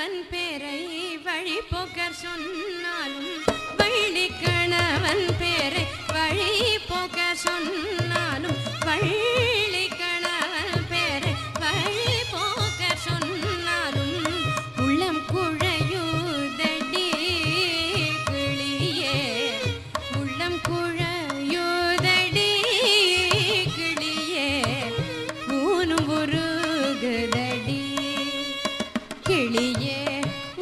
கணவன் பேரை வழி போக்கர் சொன்னாலும் வள்ளி கணவன் பேரை வழி போக்கர் சொன்னாலும் வள்ளி கணவன் பேரை வழி போக்கர் சொன்னாலும் உள்ளம் குழையுதடி கிளியே உள்ளம் குழையுதடி கிளியே ஊனும் உருகுதடி கிளியே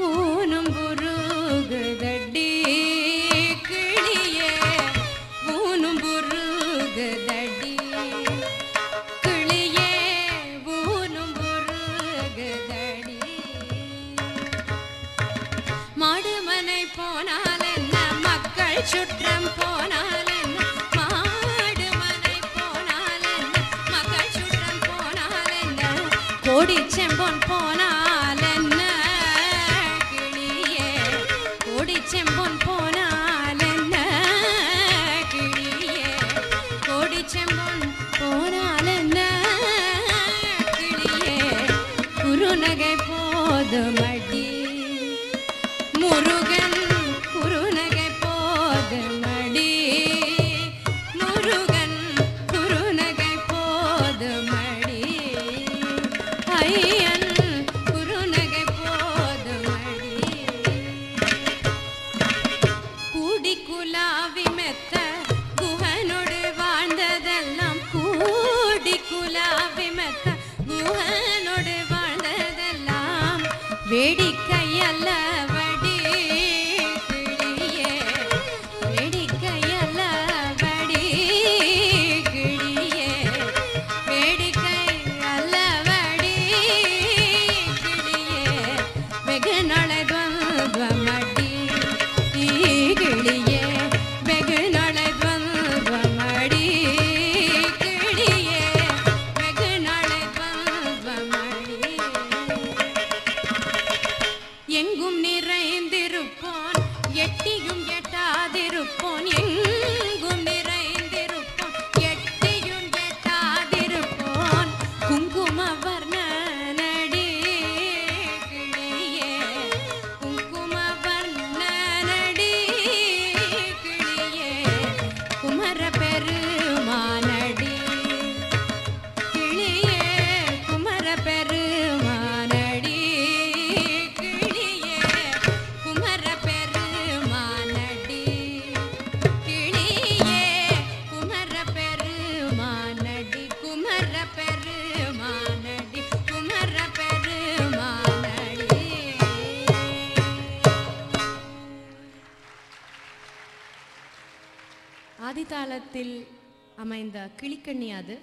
ஊனும் உருகுதடி கிளியே ஊனும் உருகுதடி கிளியே ஊனும் உருகுதடி மாடுமனை போனால் என்ன மக்கள் சுற்றம் போனால் என்ன மாடுமனை போனால் என்ன மக்கள் சுற்றம் போனால் என்ன கோடி செம்பொன் போனால் என்ன கிளியே கோடி செம்பொன் போனால் என்ன கிளியே கோடி செம்பொன் போனால் என்ன கிளியே குறுநகை போதுமடி முருகன் குறுநகை போதுமடி முருகன் குறுநகை போதுமடி ஐயன் குறுநகை போதுமடி கூடி குலாவி மெத்த குஹனோடு வாழ்ந்ததெல்லாம் கூடி குலாவி மெத்த குஹனோடு வாழ்ந்ததெல்லாம் வேடிக்கை அல்லவடி கிளியே வேடிக்கை அல்லவடி கிளியே வேடிக்கை அல்லவடி கிளியே வெகு நளைத்வமடி கிளியே வெகு நளைத்வமடி கிளியே வெகு நளைத்வமடி எங்கும் நிறைந்திருப்போன் எட்டியும் எட்டாதிருப்போன் எங்கும் நிறைந்திருப்போன் எட்டியும் எட்டாதிருப்போன் குங்கும வர்ணனடி கிளியே குங்கும வர்ணனடி கிளியே குமர பெருமானடி கிளியே குமர பெருமானடி கிளியே குமர பெருமானடி கிளியே குமர பெருமானடி குமர பெருமானடி குமர பெருமானடி. ஆதிதாளத்தில் அமைந்த கிளிக்கண்ணி அது